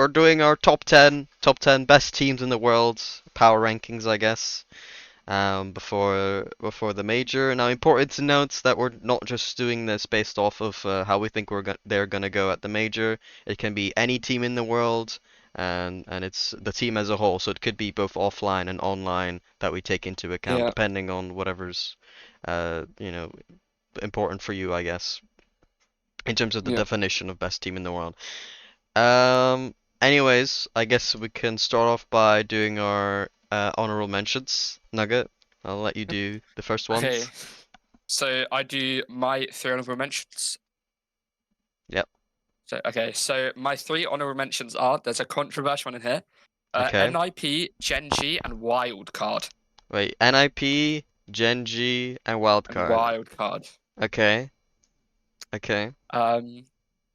we're doing our top ten best teams in the world power rankings, I guess. Before the major. Now, important to note that we're not just doing this based off of how we think they're gonna go at the major. It can be any team in the world, and it's the team as a whole. So it could be both offline and online that we take into account, Yeah, depending on whatever's important for you, I guess, in terms of the yeah. definition of best team in the world. Um, Anyways, I guess we can start off by doing our honorable mentions. Nugget, I'll let you do the first Okay, ones. so I do my three honorable mentions. Yep. So my three honorable mentions are there's a controversial one in here. Okay. NIP, Genji, and Wildcard. Wait, NIP, Genji, and And Wildcard. Wildcard. Okay. Okay. Um,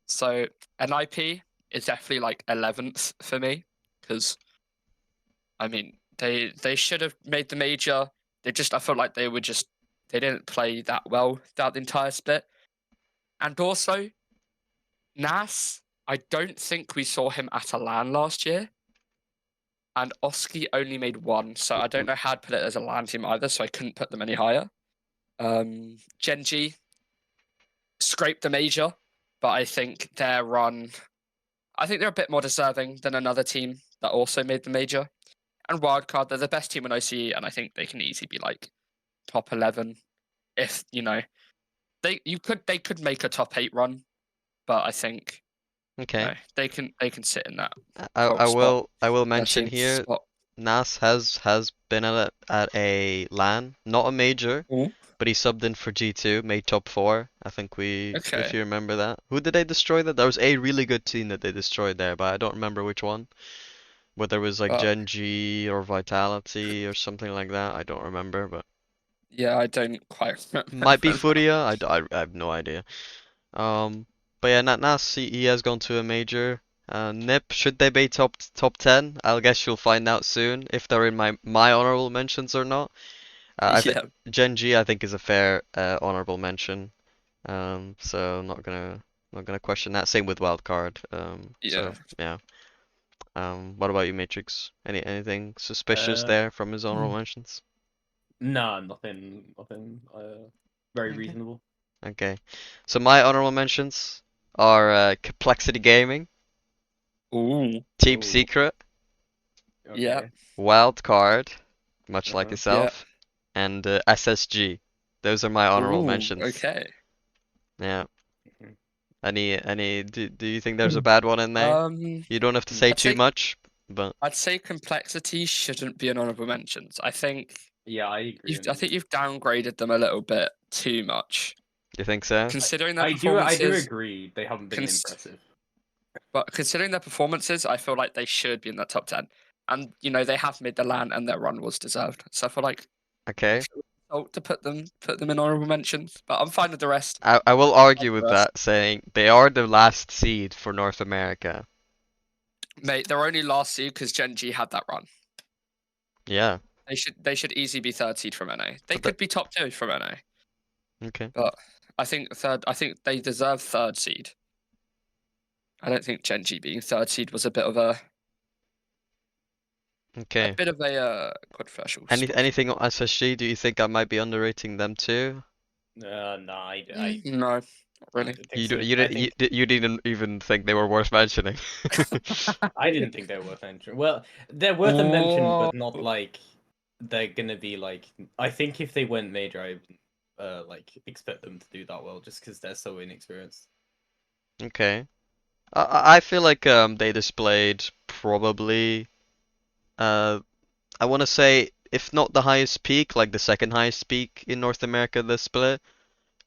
so NIP is definitely like 11th for me because I mean they should have made the major. I felt like they didn't play that well throughout the entire split. And also Nas, I don't think we saw him at a LAN last year. And Oski only made one, so I don't know how to put it as a LAN team either, so I couldn't put them any higher. Genji scraped the major, but I think they're a bit more deserving than another team that also made the major. And Wildcard, they're the best team in OCE, and I think they can easily be like top 11 if, they could make a top 8 run, but I think Okay. they can sit in that I, I top spot, will I will mention 13th here spot. Nas has been at a LAN, not a major, Ooh, but he subbed in for G2, made top four. I think if okay. you remember that. Who did they destroy that? There was a really good team that they destroyed there, but I don't remember which one. Whether it was like But Gen G or Vitality or something like that. I don't remember, but yeah, I don't quite might be remember now. Furia. I have no idea. Um, but yeah, Nas he has gone to a major. Nip, should they be top 10? I'll guess you'll find out soon if they're in my honorable mentions or not. I think Yeah, Gen G I think is a fair honorable mention. So not gonna question that. Same with Wildcard. yeah. So yeah. What about you, Matrix? Anything suspicious Uh, there from his honorable mentions? nah, nothing. Very Okay. reasonable. Okay. So my honorable mentions are Complexity Gaming, Ooh, Team Oh, Secret, yeah, okay. Wildcard, much like Uh-huh. yeah. yourself, and SSG. Those are my honorable Ooh, mentions. okay. Yeah. Mhm. Do you think there's a bad one in there? Um, You don't have to say I'd too say much, but I'd say complexity shouldn't be an honorable mentions. Yeah, I agree. I think you've downgraded them a little bit too much. you think so? Considering their I do performances, agree. They haven't been cons- impressive. but considering their performances, I feel like they should be in that top 10. And they have made the LAN and their run was deserved. So I feel like Okay. to put them in honorable mentions. But I'm fine with the rest. I will Fine argue with with the rest. that, saying they are the last seed for North America. Mate, they're only last seed because Gen G had that run. Yeah, They should easily be third seed from NA. They but that could be top 2 from NA, okay. but I think they deserve third seed. I don't think Gen G being third seed was a bit of Okay. controversial spot for Anything on SSG? Do you think I might be underrating them too? No, me. No, not I really. don't think so. I think You didn't even think they were worth mentioning. I didn't think they were worth mentioning. Well, they're worth a mention, Oh, but not like they're gonna be like. I think if they went major, I like expect them to do that well, just because they're so inexperienced. Okay. I feel like they displayed probably I want to say if not the highest peak, like the second highest peak in North America this split.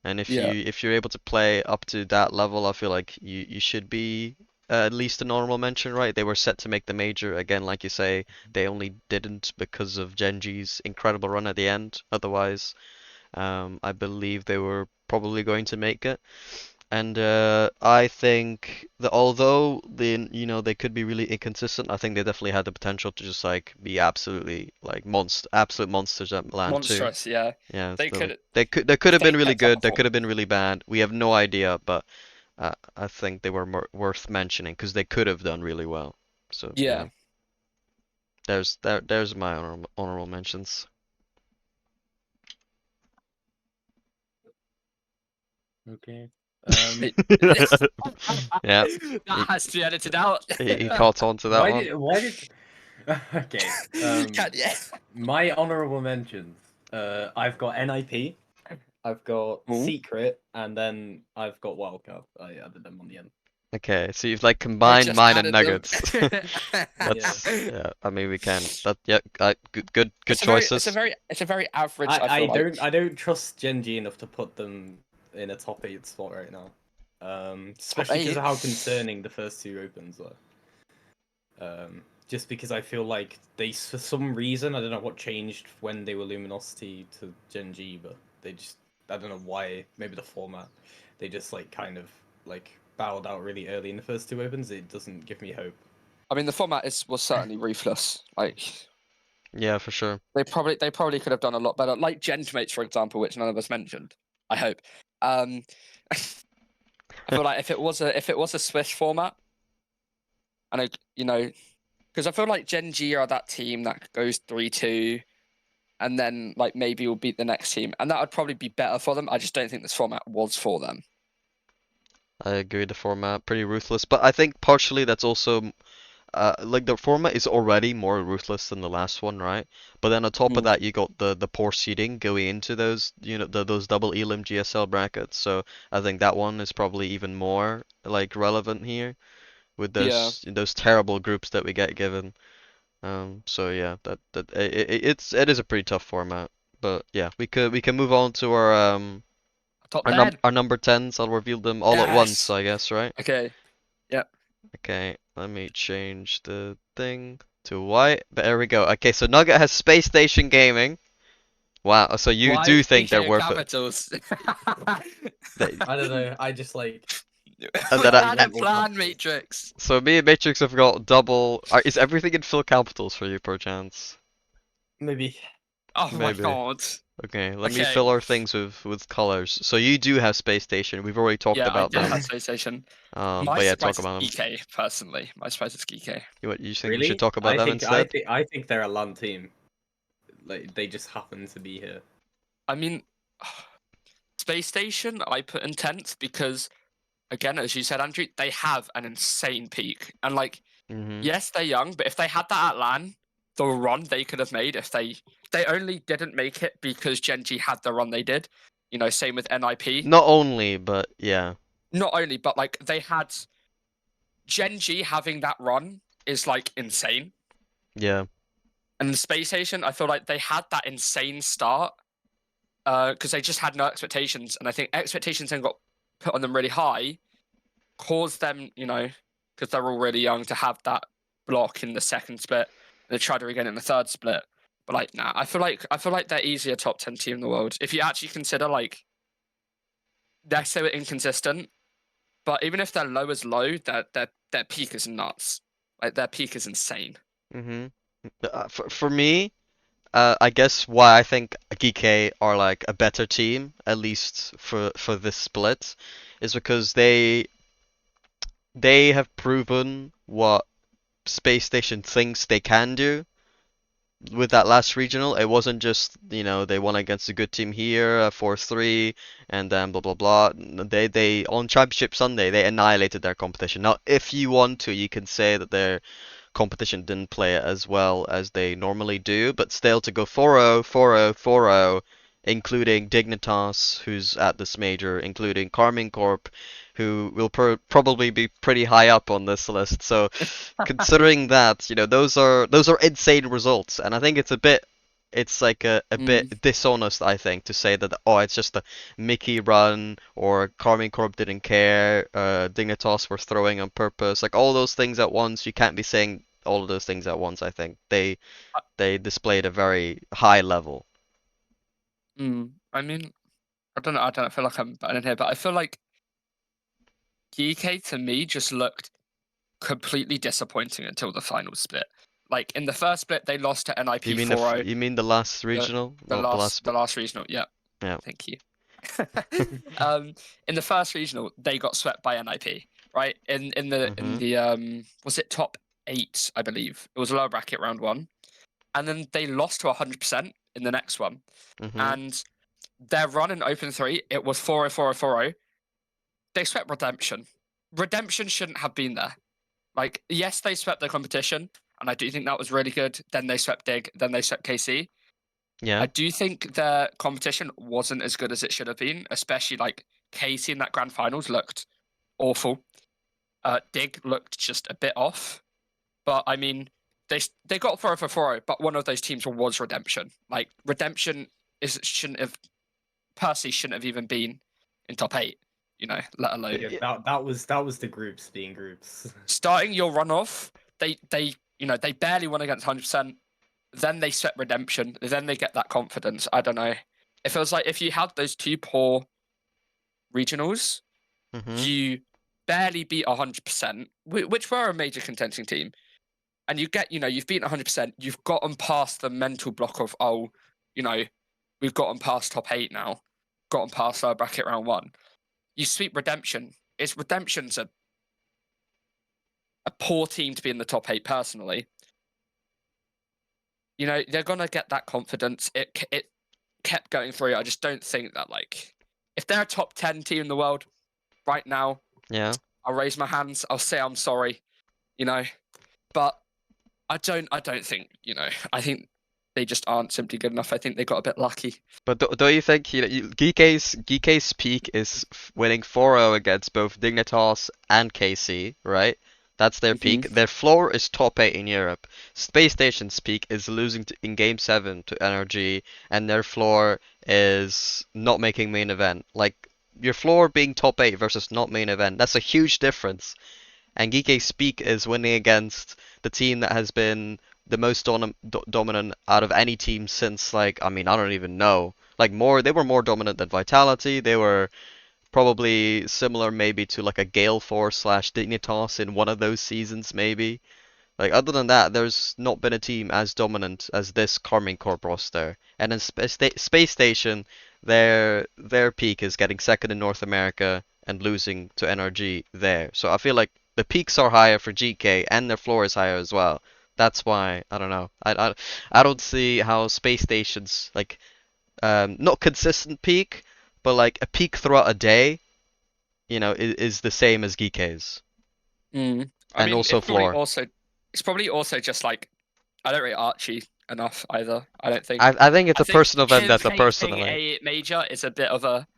And yeah. if you're able to play up to that level, I feel like you should be at least a normal mention, right? They were set to make the major again, like you say. They only didn't because of Genji's incredible run at the end. Otherwise, I believe they were probably going to make it. And I think that although they could be really inconsistent, I think they definitely had the potential to just like be absolutely like absolute monsters at land too. Monstrous, yeah. Yeah, They so could they could if have they been really kept up good. They performing. could have been really bad. We have no idea, but I think they were worth mentioning because they could have done really well. So Yeah. there's my honorable mentions. Okay. Yeah, That has to be edited out. he caught on to that Why one. did okay. Yeah. My honorable mentions. I've got NIP, I've got Ooh. Secret, and then I've got Wildcard. I added them on the end. Okay, so you've like I combined just mine and added them. nuggets. That's yeah. I mean, we can. That yeah. Good It's choices. a very average. I I feel like. I don't trust Gen G enough to put them in a top 8 spot right now. Especially because eight? of how concerning the first 2 opens were. Just because I feel like they, for some reason, I don't know what changed when they were Luminosity to Gen G, but they just, I don't know why, maybe the format, they just like kind of like bowed out really early in the first 2 opens. It doesn't give me hope. I mean, the format was certainly ruthless. Like Yeah, for sure. they probably could have done a lot better. Like Gentmates, for example, which none of us mentioned. I hope. I feel like if it was a Swiss format, and because I feel like Gen G are that team that goes 3-2, and then like maybe will beat the next team, and that would probably be better for them. I just don't think this format was for them. I agree. The format pretty ruthless, but I think partially that's also like the format is already more ruthless than the last one, right? But then on top of that, you got the poor seeding going into those, those double elim GSL brackets. So I think that one is probably even more like relevant here with Yeah. those terrible groups that we get given. So yeah, it is a pretty tough format. But yeah, we can move on to Top 10. our number 10s. I'll reveal them all at once, Yes. I guess, right? Okay. Yep. Okay, let me change the thing to white. There we go. Okay, so Nugget has Space Station Gaming. Wow, so you Why do think they're PK worth it. capitals? I don't know. I just like. And We then had a plan, Matrix. so me and Matrix have got double. Is everything in full capitals for you, perchance? Maybe. Oh my Maybe. god. Okay, let me Okay. fill our things with colors. So you do have Space Station. We've already talked Yeah, I about do them. have Space Station. My But yeah, talk surprise is about them. EK, personally. My surprise is EK. You think we should Really? talk about them instead? I think they're a LAN team. Like they just happen to be here. I mean, Space Station I put in 10th because, again, as you said, Andrew, they have an insane peak. And like, yes, they're young, but if they had that at LAN, the run they could have made, if they only didn't make it because Gen G had the run they did. Same with NIP. Not only, but yeah. Not only, but like they had Gen G having that run is like insane. Yeah. And the Space Station, I feel like they had that insane start because they just had no expectations. And I think expectations then got put on them really high, caused them, because they're all really young, to have that block in the second split. They tried to regain it in the third split. But like, nah, I feel like they're easily a top 10 team in the world. If you actually consider like they're so inconsistent, but even if they're low as low, their peak is nuts. Like their peak is insane. For me, I guess why I think GK are like a better team, at least for this split, is because they have proven what Space Station thinks they can do with that last regional. It wasn't just, they won against a good team here, 4-3, and then blah blah blah. They on Championship Sunday they annihilated their competition. Now, if you want to, you can say that their competition didn't play it as well as they normally do, but still to go 4-0, 4-0, 4-0, including Dignitas, who's at this major, including Karmine Corp, who will probably be pretty high up on this list. So considering that, those are insane results, and I think it's like a bit dishonest, I think, to say that it's just a Mickey run or Karmine Corp didn't care, Dignitas were throwing on purpose, like all those things at once. You can't be saying all of those things at once. I think they displayed a very high level. I mean, I don't know. I don't feel like I'm butting in here, but I feel like GK to me just looked completely disappointing until the final split. Like in the first split, they lost to NIP 4-0. You mean the last regional? The Not the last regional. Yeah. Yeah. Thank you. In the first regional, they got swept by NIP. Right in the was it top 8, I believe. It was a lower bracket round 1. And then they lost to 100% in the next one. Mm-hmm. And their run in Open 3, it was 4-0, 4-0, 4-0. They swept Redemption. Redemption shouldn't have been there. Like, yes, they swept the competition, and I do think that was really good. Then they swept Dig, then they swept KC. Yeah. I do think their competition wasn't as good as it should have been, especially like KC in that grand finals looked awful. Dig looked just a bit off. But I mean, they got 4-0 for 4-0, but one of those teams was Redemption. Like, Redemption shouldn't have even been in top 8, you know, let alone. Yeah, that was the groups being groups. Starting your runoff, they barely won against 100%. Then they swept Redemption. Then they get that confidence. I don't know. It feels like if you had those 2 poor regionals, Mm-hmm. you barely beat 100%, which were a major contending team. And you've beaten 100%. You've gotten past the mental block of, we've gotten past top 8 now. Gotten past our bracket round 1. You sweep Redemption. Redemption's a poor team to be in the top 8 personally. You know, they're going to get that confidence. It kept going through. I just don't think that, like, if they're a top 10 team in the world right now, Yeah. I'll raise my hands. I'll say I'm sorry, you know. But I don't think, I think they just aren't simply good enough. I think they got a bit lucky. But don't you think GK's peak is winning 4-0 against both Dignitas and KC, right? That's their peak. Their floor is top 8 in Europe. Space Station's peak is losing in Game 7 to NRG, and their floor is not making main event. Like, your floor being top 8 versus not main event, that's a huge difference. And GK's peak is winning against the team that has been the most dominant out of any team since, like, I mean, I don't even know. Like, they were more dominant than Vitality. They were probably similar maybe to like a Gale Force / Dignitas in one of those seasons maybe. Like, other than that, there's not been a team as dominant as this Karmine Corp roster. And in Space Station, their peak is getting second in North America and losing to NRG there. So I feel like the peaks are higher for GK and their floor is higher as well. That's why I don't know. I don't see how Space Station's like not consistent peak, but like a peak throughout a day, you know, is the same as GK's. I And mean, also floor. It's probably also just like, I don't rate Archie enough either. I don't think. I think it's a personal him vendetta painting personally. a major is a bit of a,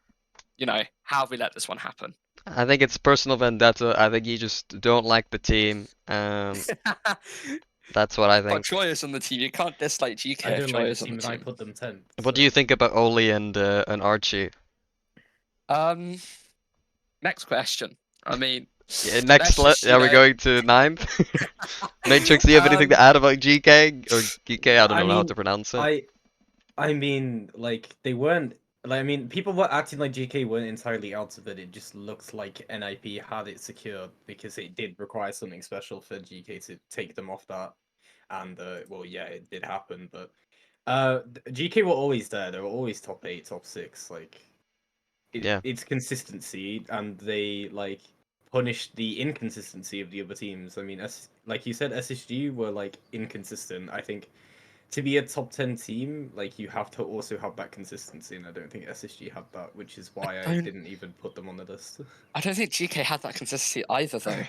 how have we let this one happen? I think it's personal vendetta. I think you just don't like the team. That's what I But think. Troy is on the team. You can't dislike GK. I if don't Troy like the is on team, the and I team. put them 10th. What do you think about Oli and Archie? Next question. I mean, Yeah, are we going to 9th? Matrix, do you have anything to add about GK or GK? I don't know how to pronounce it. I mean, like, they weren't. Like, I mean, people were acting like GK weren't entirely out of it. It just looks like NIP had it secured because it did require something special for GK to take them off that. And well, yeah, it did happen. But GK were always there. They were always top 8, top 6. Like, Yeah. it's consistency, and they like punished the inconsistency of the other teams. I mean, like you said, SSG were like inconsistent. I think to be a top 10 team, like, you have to also have that consistency, and I don't think SSG had that, which is why I didn't even put them on the list. I don't think GK had that consistency either, though.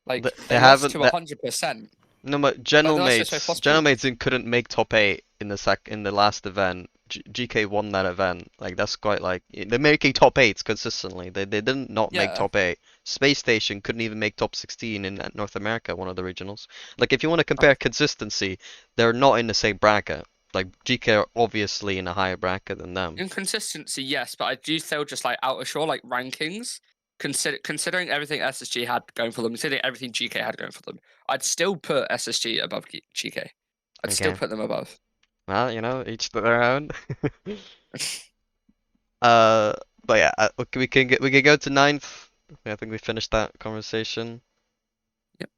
Like, They they lost haven't. to 100%. No, but General that's just so Mates, possible. General Mates couldn't make top 8 in the last event. GK won that event. Like, that's quite like they're making top 8s consistently. They didn't not make Yeah. top 8. Space Station couldn't even make top 16 in North America, one of the regionals. Like, if you want to compare consistency, they're not in the same bracket. Like, GK are obviously in a higher bracket than them. Inconsistency, yes, but I do feel just like out of shore, like rankings, considering everything SSG had going for them, considering everything GK had going for them, I'd still put SSG above GK. I'd still Okay. put them above. Well, you know, each to their own. But yeah, we can go to 9th. I think we finished that conversation. Yep.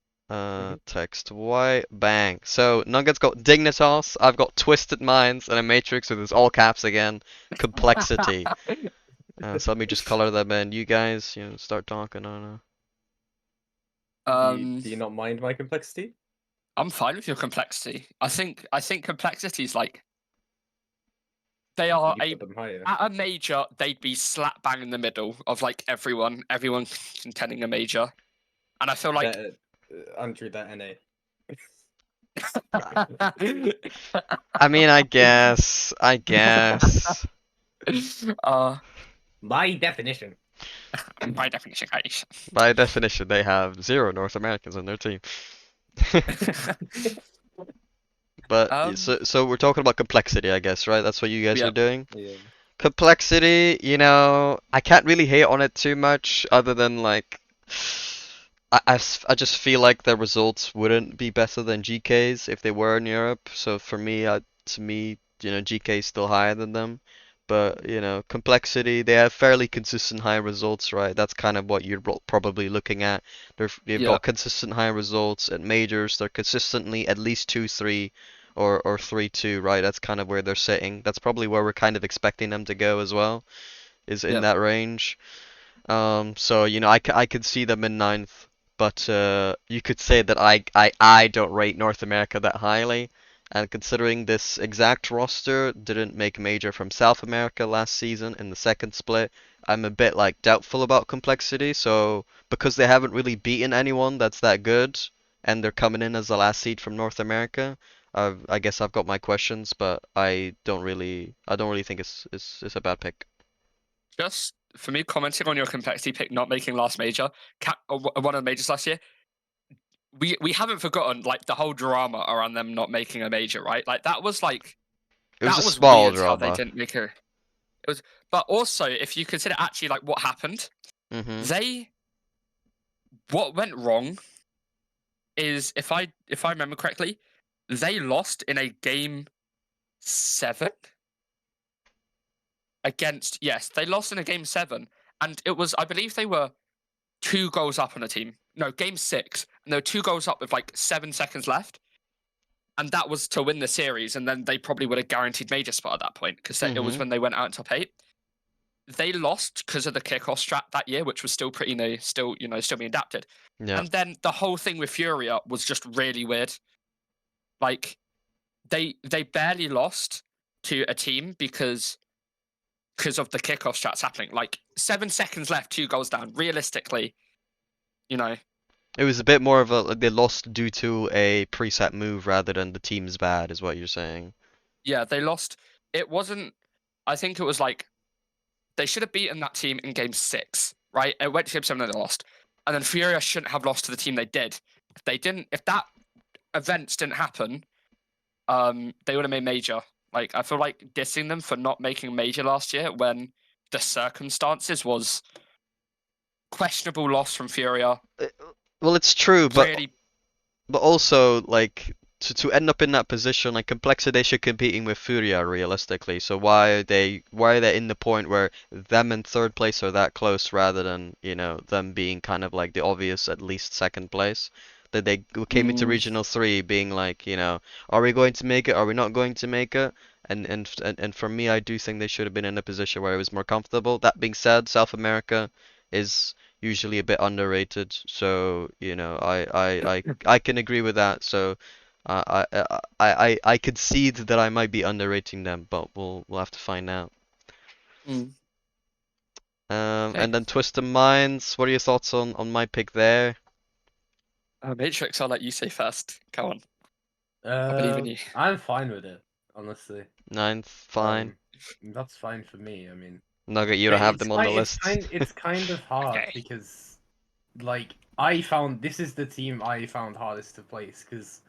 Text Y bang. So Nugget's got Dignitas, I've got Twisted Minds, and a Matrix with his all caps again. Complexity. So let me just color them in. You guys, start talking. I don't know. Do you not mind my complexity? I'm fine with your complexity. I think complexity is like they are Would you put them higher? at a major. They'd be slap bang in the middle of like everyone contending a major, and I feel like They're, Andrew, that NA. I mean, I guess. My definition. by definition, guys. By definition, they have 0 North Americans on their team. But so we're talking about complexity, I guess, right? That's what you guys are Yep. doing. Yeah. Complexity, I can't really hate on it too much, other than like, I just feel like their results wouldn't be better than GK's if they were in Europe. So for me, to me, GK is still higher than them. But complexity, they have fairly consistent high results, right? That's kind of what you're probably looking at. They've Yeah. got consistent high results at majors. They're consistently at least 2-3 or 3-2, right? That's kind of where they're sitting. That's probably where we're kind of expecting them to go as well, is in Yep. that range. So I could see them in ninth, but you could say that I don't rate North America that highly. And considering this exact roster didn't make major from South America last season in the second split, I'm a bit like doubtful about complexity. So because they haven't really beaten anyone that's that good, and they're coming in as the last seed from North America, I guess I've got my questions, but I don't really think it's a bad pick. Just for me, commenting on your complexity pick not making last major, one of the majors last year. We haven't forgotten like the whole drama around them not making a major, right? Like that was like It was that a was small weird how they drama. didn't make a. It was, but also if you consider actually like what happened, Mm-hmm. what went wrong is if I remember correctly, they lost in a game 7 against they lost in a game 7, and it was I believe they were 2 goals up on a team. No, game 6, and they were 2 goals up with like 7 seconds left. And that was to win the series, and then they probably would have guaranteed major spot at that point because it was Mm-hmm. when they went out in top 8. They lost because of the kickoff strat that year, which was still pretty new, still being adapted. Yeah. And then the whole thing with Furia was just really weird. Like they barely lost to a team because of the kickoff strats happening. Like 7 seconds left, 2 goals down. Realistically, It was a bit more of they lost due to a preset move rather than the team's bad, is what you're saying. yeah, they lost. It wasn't. I think it was like they should have beaten that team in game 6, right? It went to game 7 and they lost. And then Furia shouldn't have lost to the team they did. If that events didn't happen, they would have made major. Like I feel like dissing them for not making major last year when the circumstances was questionable loss from Furia. Well, it's true, but Really, also like to end up in that position, like complexity, they should competing with Furia realistically. So why are they in the point where them in third place are that close rather than them being kind of like the obvious at least second place? That they came into regional 3 being like, are we going to make it? Are we not going to make it? And for me, I do think they should have been in a position where it was more comfortable. That being said, South America is usually a bit underrated, so I can agree with that. So I concede that I might be underrating them, but we'll have to find out. Okay. And then Twisted Minds, what are your thoughts on my pick there? Matrix, I'll let you say first. Come on. I believe in you. I'm fine with it, honestly. Ninth, fine. That's fine for me. I mean, Nugget, you don't have them on the list. It's kind of hard Okay. because, like, this is the team I found hardest to place because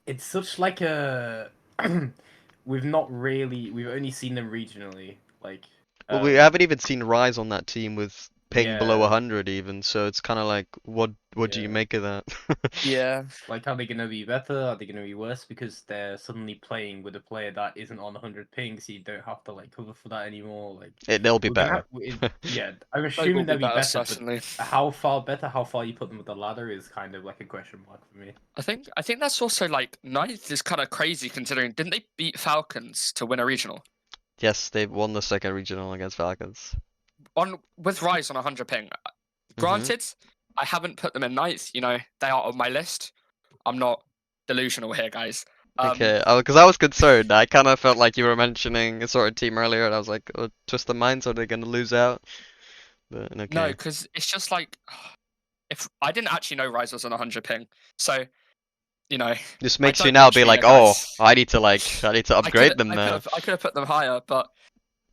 it's such like a we've only seen them regionally. Like, Well, we haven't even seen Rise on that team with ping below Yeah. 100 even, so it's kind of like, what do you Yeah. make of that? Yeah. Like, are they gonna be better? Are they gonna be worse because they're suddenly playing with a player that isn't on 100 ping, so you don't have to like cover for that anymore? Like, They'll be we're gonna better. yeah, I'm They assuming will they'll be be better, better, certainly. but how far better? How far you put them with the ladder is kind of like a question mark for me. I think that's also like ninth is kind of crazy considering didn't they beat Falcons to win a regional Yes, they've won the second regional against Falcons. with Rise on 100 ping? Granted, I haven't put them in ninth. They are on my list. I'm not delusional here, guys. Okay, because I was concerned. I kind of felt like you were mentioning a sort of team earlier, and I was like, oh, Twist the Minds, are they going to lose out? But No, okay. because it's just like, if I didn't actually know Rise was on 100 ping, so you know, This I makes you don't now watch be like, Furia, oh, guys. I need to upgrade them I now. could have put them higher, but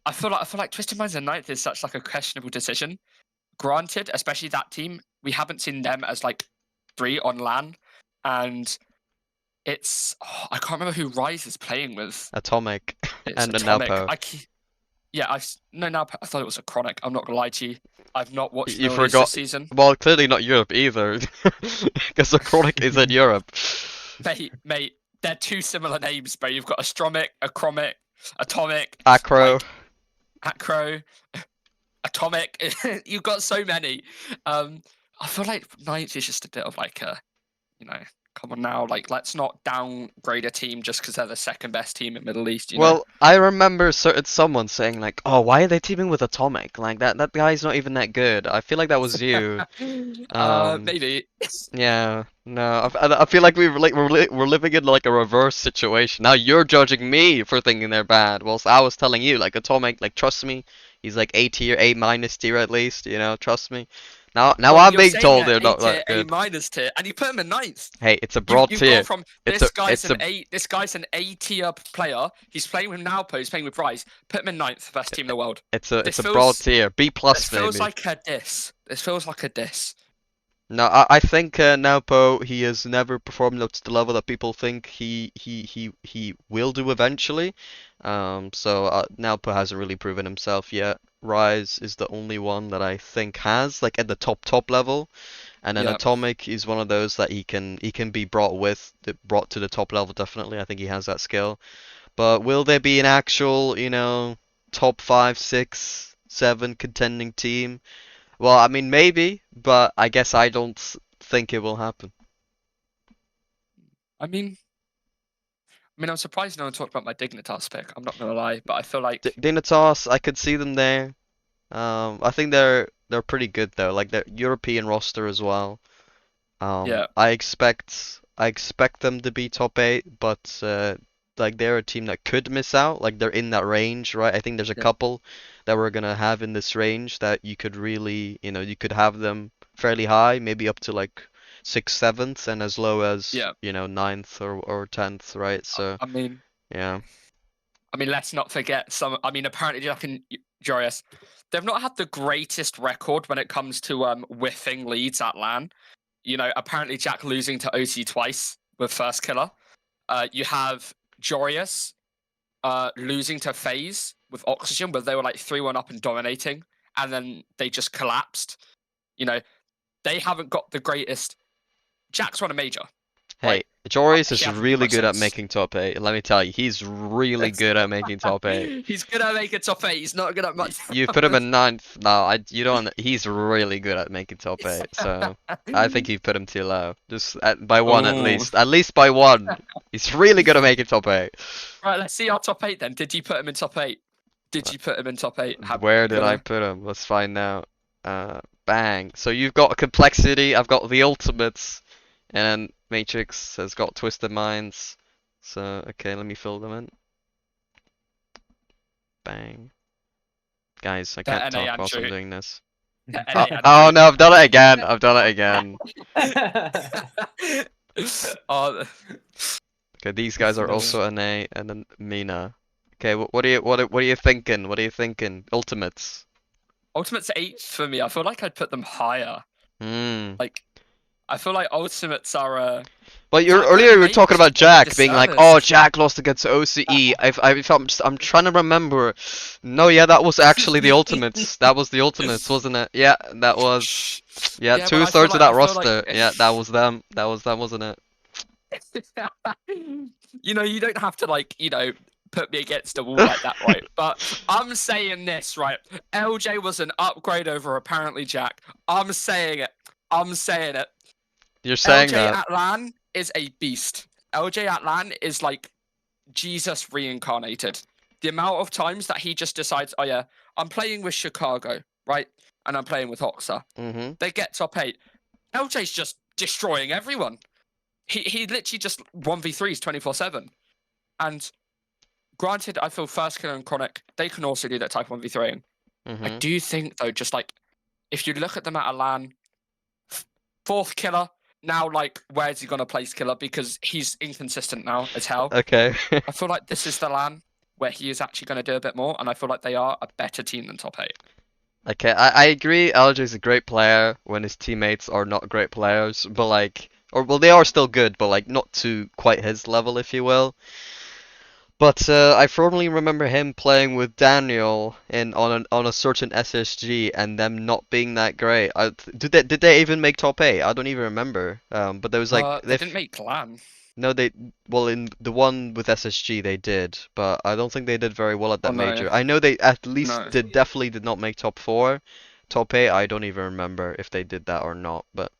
I feel like Twisted Minds and Ninth is such like a questionable decision. Granted, especially that team, we haven't seen them as like 3 on LAN, and it's I can't remember who Rise is playing with. Atomic It's and a Atomic. Napo. Now I thought it was a Chronic. I'm not gonna lie to you. I've not watched You Middle East this forgot. season. Well, clearly not Europe either, because the Chronic is in Europe. Mate, they're 2 similar names, bro. You've got Astromic, Achromic, Atomic, Acro. like, Acro, Atomic. You've got so many. I feel like Ninth is just a bit of like a, come on now, like let's not downgrade a team just because they're the second best team in Middle East. You know? Well, I remember someone saying like, "Oh, why are they teaming with Atomic? Like that guy's not even that good." I feel like that was you. Maybe. Yeah, no, I feel like we're living in like a reverse situation. Now you're judging me for thinking they're bad, whilst I was telling you like Atomic, like trust me, he's like A tier, A minus tier at least, trust me. Now Well, I'm you're being saying told they're they're not A tier, that A good. minus tier, and you put him in Ninth. Hey, it's a broad You've tier. gone from It's this a guy's it's an a A this guy's an A tier player. He's playing with Nalpo. He's playing with Rise. Put him in Ninth, best team in the world. it's a This it's a broad feels tier, B this plus feels maybe. like a diss. This feels like a diss. No, I think Naopo, he has never performed up to the level that people think he will do eventually. So Naopo hasn't really proven himself yet. Rise is the only one that I think has, like at the top level, and then Yeah. Atomic is one of those that he can be brought to the top level definitely. I think he has that skill. But will there be an actual, top 5, 6, 7 contending team? Well, I mean, maybe, but I guess I don't think it will happen. I mean, I'm surprised no one talked about my Dignitas pick. I'm not gonna lie, but I feel like Dignitas, I could see them there. I think they're pretty good though, like their European roster as well. Yeah. I expect them to be top 8, but like they're a team that could miss out. Like they're in that range, right? I think there's a Yeah. couple that we're gonna have in this range that you could really, you could have them fairly high, maybe up to like 6th, 7th, and as low as, Yeah. 9th or 10th, right? So I mean, yeah. let's not forget some. Apparently Jack and Jorius, they've not had the greatest record when it comes to whiffing leads at LAN. Apparently Jack losing to OC twice with first killer. You have Jorius losing to FaZe with Oxygen, where they were like 3-1 up and dominating, and then they just collapsed. They haven't got the greatest. Jack's won a major. Hey, Right. Joris He is hasn't really much good at sense. making top 8. Let me tell you, he's really good at making top 8. He's good at making top 8. He's not good at much. You put him in 9th. No, you don't. He's really good at making top 8. So I think you put him too low. Just by one at Ooh. least. At least by one. He's really good at making top 8. Right, let's see our top 8 then. Did you put him in top 8? Did you put him in top 8? Where did I put him? Let's find out. Bang. So you've got complexity. I've got the ultimates, and then Matrix has got Twisted Minds. So okay, let me fill them in. Bang. Guys, I can't talk whilst I'm doing this. Oh no, I've done it again. I've done it again. Okay, these guys are also an A, and then Mina. Okay, what are you thinking? What are you thinking? Ultimates. Ultimates 8 for me. I feel like I'd put them higher. Hmm. Like, I feel like ultimates are. Well, Jack earlier you were Lane talking was about Jack being like, disservice. oh, Jack lost against OCE. I'm trying to remember. No, yeah, that was actually the Ultimates. That was the Ultimates, wasn't it? Yeah, that was. Yeah, Yeah, but I 2/3 feel of like- that I feel like- roster. Yeah, that was them. That was them, wasn't it? You don't have to put me against a wall like that, right? But I'm saying this, right? LJ was an upgrade over apparently Jack. I'm saying it. You're saying LJ that. at LAN is a beast. LJ at LAN is like Jesus reincarnated. The amount of times that he just decides, oh yeah, I'm playing with Chicago, right? And I'm playing with Hoxa. Mm-hmm. They get top 8. LJ's just destroying everyone. he literally just 1v3s 24/7. And granted, I feel First Killer and Chronic, they can also do that type 1v3ing. I Mhm. do think though, just like if you look at them at a LAN, fourth Killer, now like where's he gonna place Killer? Because he's inconsistent now as hell. Okay. I feel like this is the LAN where he is actually gonna do a bit more, and I feel like they are a better team than top 8. Okay, I agree. LJ's a great player when his teammates are not great players, but like, or well, they are still good, but like not to quite his level, if you will. But I firmly remember him playing with Daniel in on a certain SSG and them not being that great. Did they even make top 8? I don't even remember. But there was like They didn't make LAN. no, they well in the one with SSG they did, but I don't think they did very well at Oh that no, major. I know they at least no. definitely did not make top 4. Top 8, I don't even remember if they did that or not. But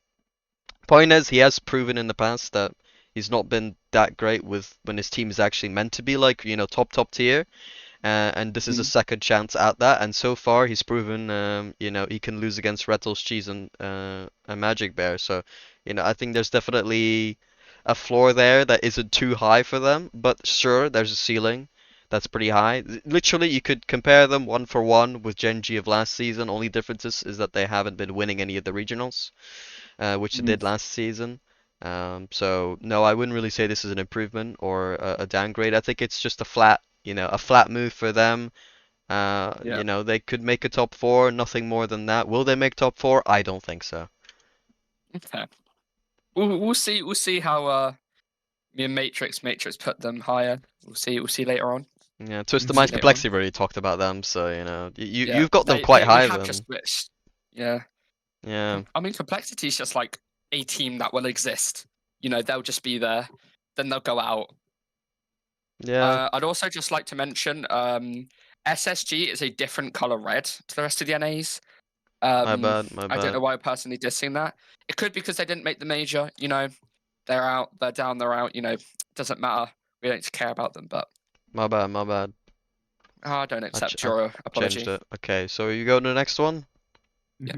point is, he has proven in the past that he's not been that great with when his team is actually meant to be like, top tier. And this is a Mhm. second chance at that. And so far, he's proven, he can lose against Rettles, Cheese, and Magic Bear. So, I think there's definitely a floor there that isn't too high for them. But sure, there's a ceiling that's pretty high. Literally, you could compare them one for one with Gen G of last season. Only difference is that they haven't been winning any of the regionals, which they did last season. So no, I wouldn't really say this is an improvement or a downgrade. I think it's just a flat move for them. Yeah. They could make a top 4, nothing more than that. Will they make top 4? I don't think so. Okay. We'll see. We'll see how me and Matrix put them higher. We'll see. We'll see later on. Yeah, Twisted We'll see Minds later on. Complexity already talked about them, so Yeah. you've got them They quite we high have then. just switched. Yeah. Yeah, I mean, Complexity is just like a team that will exist. They'll just be there. Then they'll go out. yeah. I'd also just like to mention SSG is a different color red to the rest of the NAs. My bad, my I don't know bad. why I'm personally dissing that. It could be because they didn't make the major. They're out, they're down, they're out. Doesn't matter. We don't care about them. But My bad, my bad. I don't accept I your changed apology. it. Okay, so you go to the next one? Yeah.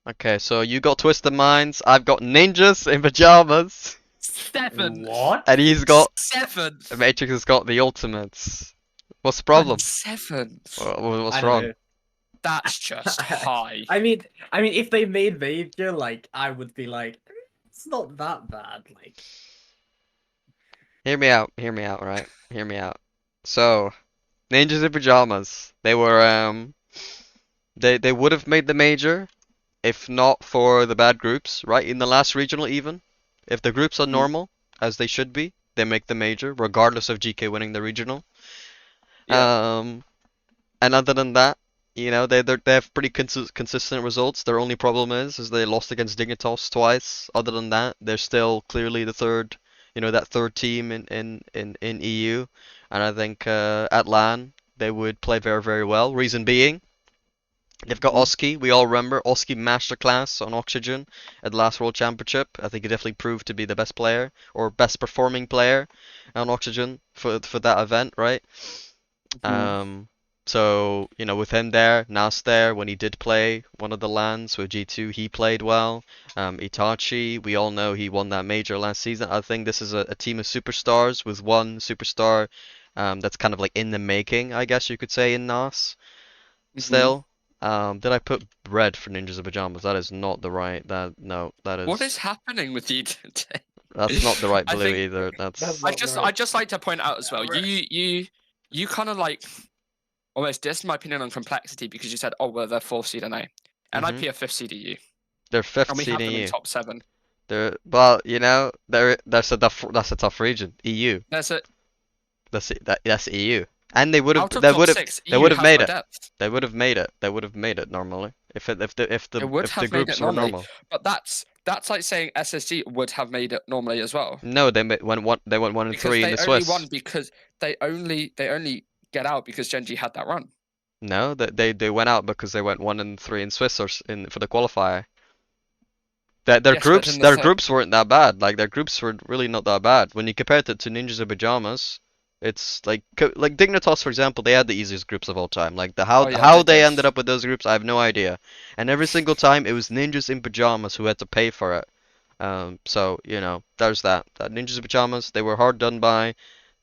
Okay, so you got Twisted Minds, I've got Ninjas in Pajamas, 7. What? and he's got 7. Matrix has got the ultimates. What's the problem? 7. What's I don't wrong? know. That's just high. I mean, if they made major, like, I would be like, it's not that bad. Like, Hear me out, right? Hear me out. So, Ninjas in Pajamas, they were they would have made the major if not for the bad groups, right? In the last regional even. If the groups are normal, as they should be, they make the major, regardless of GK winning the regional. Yeah. And other than that, they have pretty consistent results. Their only problem is they lost against Dignitas twice. Other than that, they're still clearly the third, that third team in EU. And I think at LAN they would play very, very well. Reason being, they've got Oski. We all remember Oski Masterclass on Oxygen at the last World Championship. I think he definitely proved to be the best player or best performing player on Oxygen for that event, right? So, with him there, Nas there, when he did play one of the lands with G2, he played well. Itachi, we all know he won that major last season. I think this is a team of superstars with one superstar that's kind of like in the making, I guess you could say, in Nas still. Did I put red for Ninjas of Pajamas? That is not the right, no, What is happening with you today? that's not the right I blue think either. That's I not just right. I just like to point out as well. Right. You kind of like almost dissed my opinion on Complexity because you said, oh well, they're 4th seed NA, and Mhm. IP are 5th seed EU, They're 5th and we seed have in them in EU. top 7. That's a tough region. EU. There's a That's EU. And they would have out of top 6. they EU would have has made no it. depth. They would have made it. They would have made it normally if It would the have made groups it were normally, normal. but that's like saying SSG would have made it normally as well. No, went 1 and Because 3 in they the only Swiss. won because they only get out because Genji had that run. No, they went out because they went 1 and 3 in Swiss for the qualifier. Their Yes, but in the groups weren't that bad. Like their groups were really not that bad. When you compare it to Ninjas in Pajamas, it's like Dignitas, for example, they had the easiest groups of all time. Like Oh yeah, how they did. ended up with those groups, I have no idea. And every single time it was Ninjas in Pajamas who had to pay for it. So you know, there's that. Ninjas in Pajamas, they were hard done by.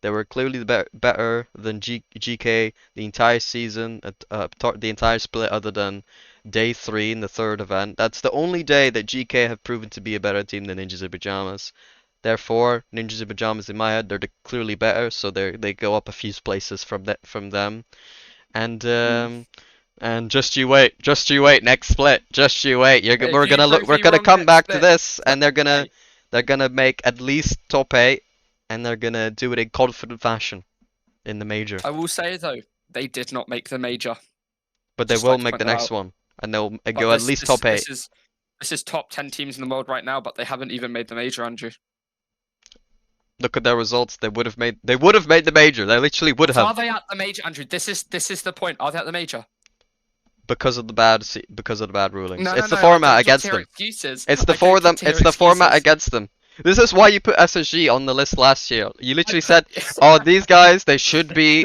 They were clearly better than GK the entire season, the entire split, other than day 3 in the third event. That's the only day that GK have proven to be a better team than Ninjas in Pajamas. Therefore, Ninjas in Pajamas in my head, they're clearly better, so they go up a few places from them. And just you wait, next split, just you wait. If We're you gonna look, prove we're me gonna wrong come next back to split, this, and hey, they're gonna make at least top 8, and they're gonna do it in confident fashion in the major. I will say though, they did not make the major. But they Just will like to make point the that next out. one, and they'll But go at least top 8. This is top 10 teams in the world right now, but they haven't even made the major, Andrew. Look at their results. They would have made the major. They literally would But have, are they at the major, Andrew? This is the point. Are they at the major? because of the bad rulings. No, It's no, the no. I format don't get to against hear them. excuses. It's the I don't get to It's hear the format excuses. against them. This is why you put SSG on the list last year. You literally I said, put- "Oh, these guys, they should be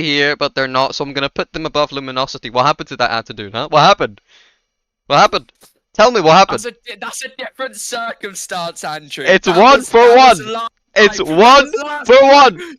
here, but they're not. So I'm gonna put them above Luminosity." What happened to that attitude, huh? What happened? What happened? Tell me what happened. That's a different circumstance, Andrew. It's That 1 was for that was 1. last It's time. 1 That was last for time. 1.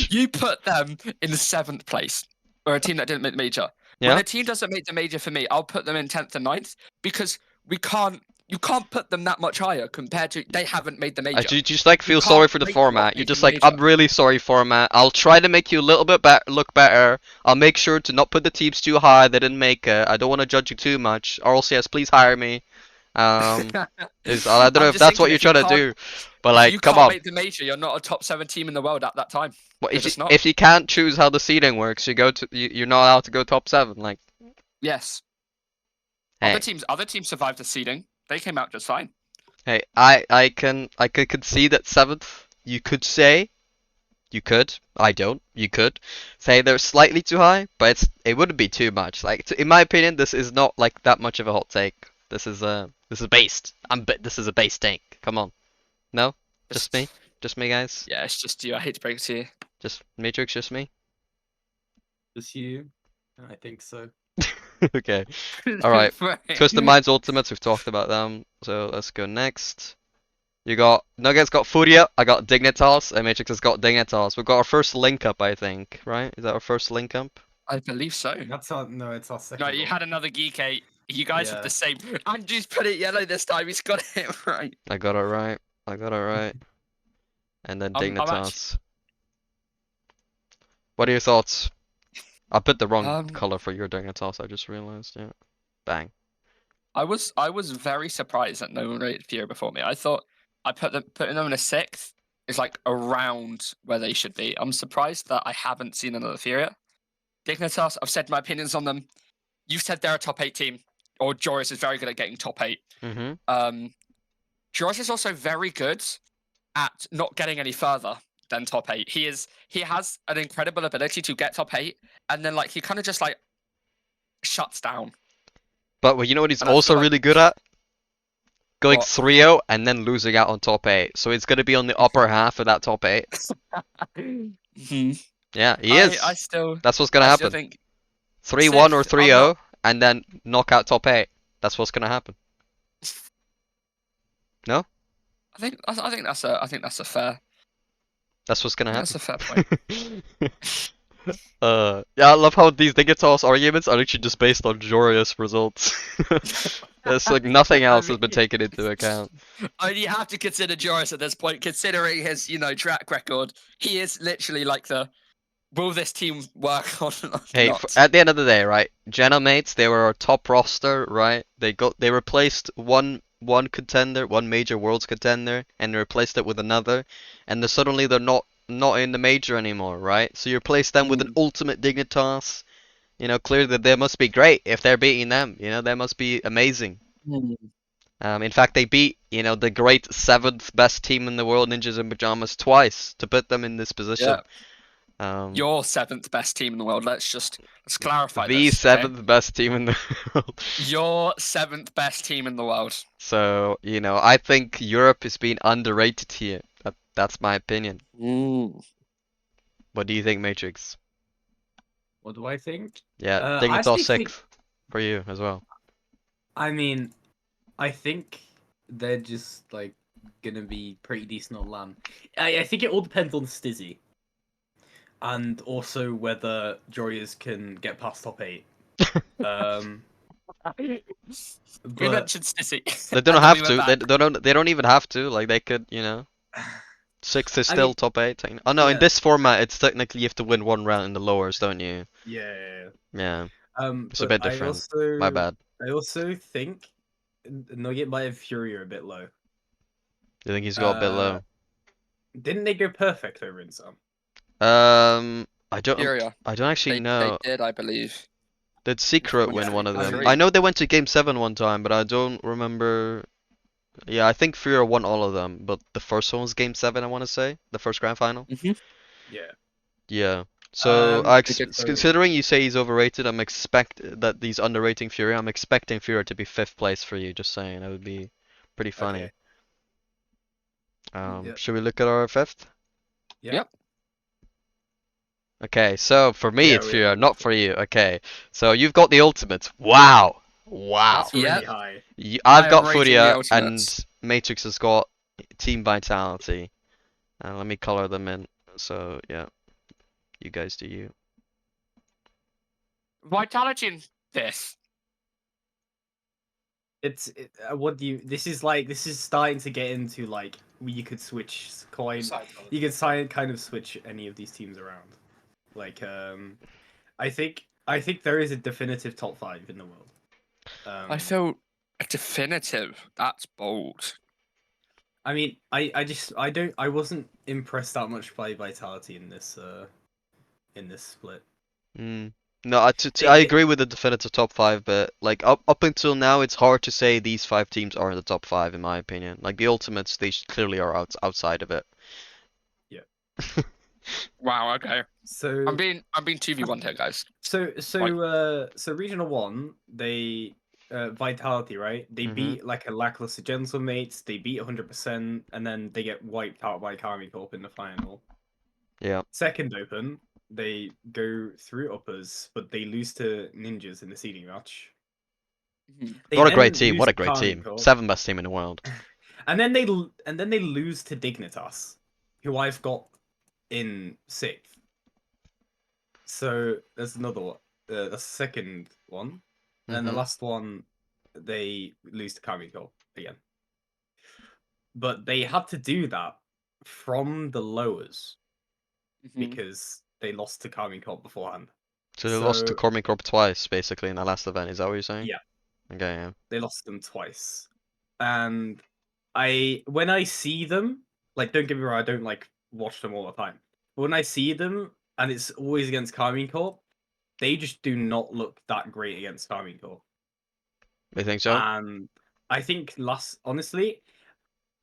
You put them in the 7th place, or a team that didn't make the major. Yeah. When a team doesn't make the major for me, I'll put them in 10th and 9th because you can't put them that much higher compared to they haven't made the major. I just like feel You sorry can't for the rate them off format. You're making just the like, major. I'm really sorry, format. I'll try to make you a little bit look better. I'll make sure to not put the teams too high. They didn't make it. I don't want to judge you too much. RLCS, please hire me. I don't know I'm if just that's what thinking, you're if you trying to can't- do, but if like, you come can't on. make the major, you're not a top 7 team in the world at that time. Well, You're just not. if you can't choose how the seeding works, you're not allowed to go top 7. Like, Yes. hey, Other teams survived the seeding. They came out just fine. hey, I could concede that 7th. You could say. You could. I don't. You could say they're slightly too high, but it wouldn't be too much. Like, in my opinion, this is not like that much of a hot take. This is based. This is a base take. Come on. No? Just me? Just me, guys? Yeah, it's just you. I hate to break it to you. Just Matrix, just me? Just you? I think so. Okay. Alright. Right. Twisted Minds Ultimates, we've talked about them. So let's go next. You got Nugget's got Furia, I got Dignitas, and Matrix has got Dignitas. We've got our first link up, I think, right? Is that our first link up? I believe so. It's our second. No, you one. had another geek. You guys Yeah. have the same. Andrew's put it yellow this time. He's got it right. I got it right. And then I'm Dignitas. What are your thoughts? I put the wrong Um, color for your Dignitas, I just realized, yeah. Bang. I was very surprised that no one rated Furia before me. I thought putting them in a 6th is like around where they should be. I'm surprised that I haven't seen another Furia. Dignitas, I've said my opinions on them. You've said they're a top 8 team, or Joris is very good at getting top 8. Mm-hmm. Joris is also very good at not getting any further than top 8. He has an incredible ability to get top 8, and then like he kind of just like shuts down. But well, you know what he's And I also feel like- really good at? Going What? 3-0 and then losing out on top 8. So it's going to be on the upper half of that top 8. Mhm. Yeah, he is. I still That's what's going to I still happen. think 3-1 or 6th, I'm 3-0 and then knock out top 8. That's what's going to happen. No? I think that's a fair. That's what's going to happen. That's a fair point. Yeah, I love how these Dignitas arguments are actually just based on Jorius results. It's like nothing else has been taken into account. I mean, you have to consider Joris at this point, considering his, track record. He is literally like will this team work on or Hey, not? at the end of the day, right? Genomates, they were our top roster, right? They replaced one contender, one major worlds contender, and they replaced it with another, and suddenly they're not in the major anymore, right? So you replace them with an ultimate Dignitas. Clearly that they must be great if they're beating them. They must be amazing. In fact, they beat, the great 7th best team in the world, Ninjas in Pajamas, twice to put them in this position. Yeah. Your 7th best team in the world. Let's clarify the this. 7th best team in the world. Your 7th best team in the world. So, I think Europe is being underrated here. That's my opinion. What do you think, Matrix? What do I think? Yeah, I Dignitas actually think- 6th for you as well. I mean, I think they're just like gonna be pretty decent on LAN. I think it all depends on Stizzy, and also whether Joyas can get past top 8. Um, We but mentioned City. They and don't then have we to. went back. They don't even have to. Like they could, you know. 6 is I still mean, top 8. Oh no, in yeah, this format, it's technically you have to win one round in the lowers, don't you? yeah. Yeah, it's a But bit different. My bad. I also think Nugget might have Furia a bit low. You think he's got a bit Uh, low? didn't they go perfect over in some? I don't. Furia. I don't actually They know. did, I believe. Did Secret One, win two, one of them? three. I know they went to Game 7 one time, but I don't remember. Yeah, I think Furia won all of them, but the first one was Game 7, I want to say. The first grand final. Yeah. Yeah. So, They did go. considering you say he's overrated, I'm expect that he's underrating Furia. I'm expecting Furia to be 5th place for you. Just saying, that would be pretty funny. Okay. Yeah. Should we look at our 5th? Yeah. Yep. Okay, so for me Yeah, it's we have Furia, a not look. for you. Okay, so you've got the ultimate. Wow, wow. That's really Yep. high. I've I am got rating the Furia, and ultimates. Matrix has got Team Vitality. Let me color them in. So yeah, you guys do you. Vitality in this. What do you? This is starting to get into like you could switch coin. You could kind of switch any of these teams around. Like I think there is a definitive top 5 in the world. I feel a definitive. That's bold. I mean, I wasn't impressed that much by Vitality in this split. Mm. No, I They agree with the definitive top 5, but like up until now, it's hard to say these 5 teams are in the top 5 in my opinion. Like the ultimates, they clearly are outside of it. Yeah. Wow. Okay. So I'm being 2v1 here, guys. Like- so regional 1, they Vitality, right? They Mhm. beat like a lackluster Gentlemates, they beat 100%, and then they get wiped out by Karmine Corp in the final. Yeah. Second open, they go through uppers, but they lose to Ninjas in the seeding match. Mhm. They What a then great team! lose What a to great Karmine team! Corp, 7th best team in the world. and then they lose to Dignitas, who I've got in 6th. So there's another one. The second one, and the Mhm. last one, they lose to Kamiko again. But they had to do that from the lowers Mhm. because they lost to Kamiko beforehand. So they lost to So Karmine Corp twice, basically, in the last event. Is that what you're saying? yeah, Okay, yeah. they lost them twice. And when I see them, like, don't get me wrong, I don't like watch them all the time. But when I see them, and it's always against Karmine Corp, they just do not look that great against Karmine Corp. You think so? And I think honestly,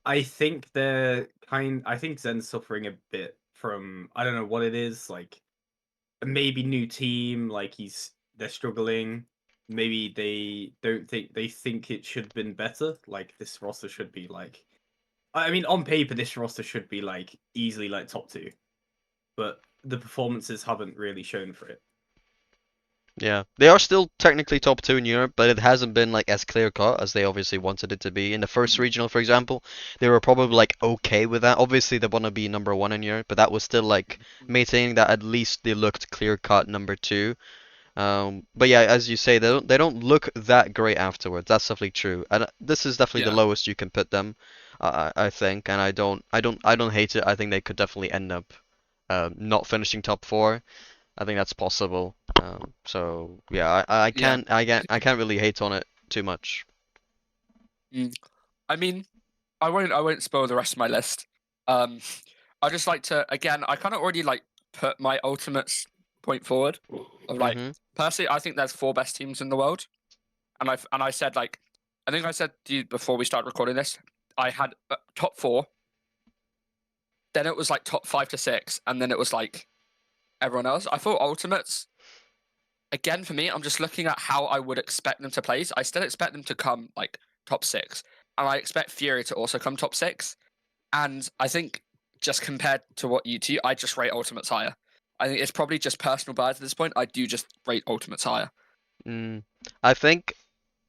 I think I think Zen's suffering a bit from, I don't know what it is, like maybe new team, like they're struggling. Maybe they think it should have been better. Like this roster should be like, I mean, on paper this roster should be like easily like top 2, but the performances haven't really shown for it. Yeah. They are still technically top 2 in Europe, but it hasn't been like as clear cut as they obviously wanted it to be. In the first Mhm. regional, for example, they were probably like okay with that. Obviously, they want to be number 1 in Europe, but that was still like maintaining that at least they looked clear cut number 2. But yeah, as you say, they don't look that great afterwards. That's definitely true, and this is definitely the Yeah. lowest you can put them, I think. And I don't hate it. I think they could definitely end up not finishing top 4. I think that's possible. So yeah, Yeah. I can't really hate on it too much. I mean, I won't spoil the rest of my list. I just like to again. I kind of already like put my ultimates point forward of like Mhm. personally. I think there's 4 best teams in the world, and I said like I think I said to you before we started recording this. I had top 4. Then it was like top 5 to 6, and then it was like everyone else. I thought ultimates. Again, for me, I'm just looking at how I would expect them to place. I still expect them to come like top 6, and I expect Fury to also come top 6. And I think just compared to what you two, I just rate Ultimates higher. I think it's probably just personal bias at this point. I do just rate Ultimates higher. Mm. I think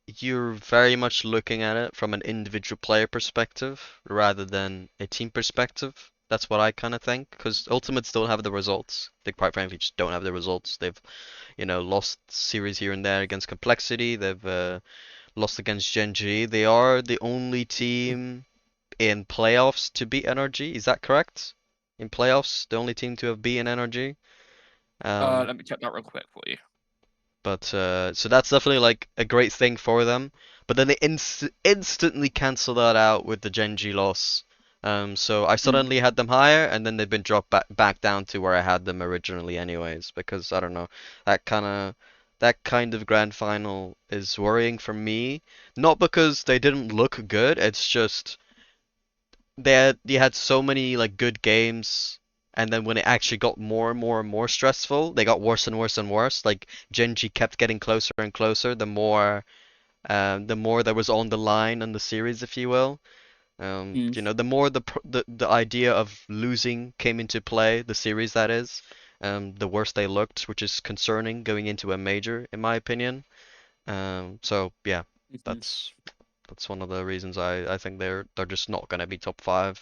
you're very much looking at it from an individual player perspective rather than a team perspective. That's what I kind of think, because Ultimates don't have the results. They quite frankly just don't have the results. They've, lost series here and there against Complexity. They've lost against Gen G. They are the only team in playoffs to beat NRG. Is that correct? In playoffs, the only team to have beaten NRG. Let me check that real quick for you. But so that's definitely like a great thing for them. But then they instantly cancel that out with the Genji loss. So I suddenly had them higher, and then they've been dropped back down to where I had them originally, anyways. Because I don't know, that kind of grand final is worrying for me. Not because they didn't look good, it's just they had so many like good games, and then when it actually got more and more and more stressful, they got worse and worse and worse. Like Genji kept getting closer and closer the more that was on the line in the series, if you will. The more the idea of losing came into play, the series that is, the worse they looked, which is concerning going into a major, in my opinion. So yeah, that's that's one of the reasons I think they're just not gonna be top 5.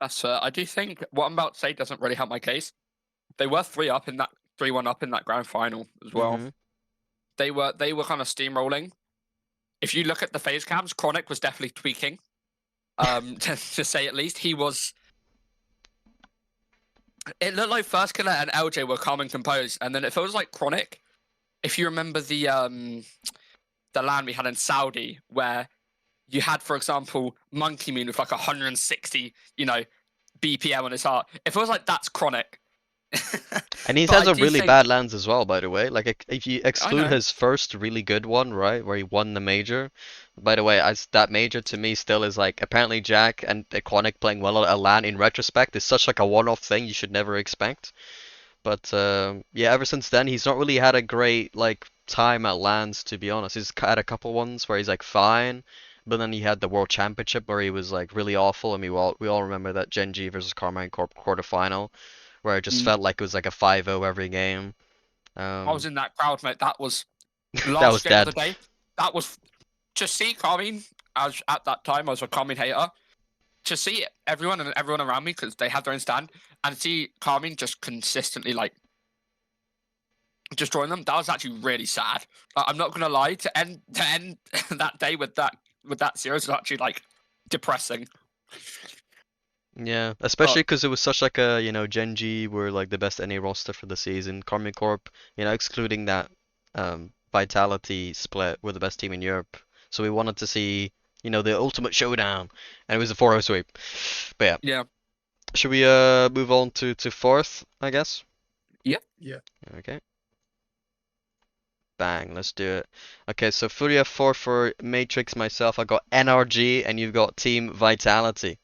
That's I do think what I'm about to say doesn't really help my case. They were 3-1 up in that grand final as well. Mm-hmm. They were kind of steamrolling. If you look at the phase cams, Chronic was definitely tweaking. To say at least, he was. It looked like First Killer and LJ were calm and composed, and then it feels like Chronic. If you remember the LAN we had in Saudi, where you had, for example, Monkey Moon with like 160, BPM on his heart. It feels like that's Chronic. And he But has I a do really think- bad lands as well, by the way. Like if you I exclude know. his first really good one, right, where he won the major. By the way, that major to me still is like apparently Jack and Iconic playing well at a LAN in retrospect is such like a one-off thing you should never expect. But yeah, ever since then he's not really had a great like time at LANs, to be honest. He's had a couple ones where he's like fine, but then he had the World Championship where he was like really awful, and we all remember that Gen G versus Karmine Corp quarterfinal where it just felt like it was like a 5-0 every game. I was in that crowd, mate. That was That was last game of dead. the day. That was to see Karmine. As at that time, I was a Karmine hater. To see everyone around me because they have their own stand, and see Karmine just consistently like destroying them. That was actually really sad. I'm not gonna lie. To end that day with that series was actually like depressing. Yeah, especially because it was such like a, Gen G were like the best NA roster for the season. Karmine Corp, excluding that Vitality split, were the best team in Europe. So we wanted to see, the ultimate showdown, and it was a 4-0 sweep. But yeah, Yeah. should we move on to fourth, I guess? Yeah. Okay. Bang, let's do it. Okay, so Furia 4 for Matrix, myself, I got NRG, and you've got Team Vitality.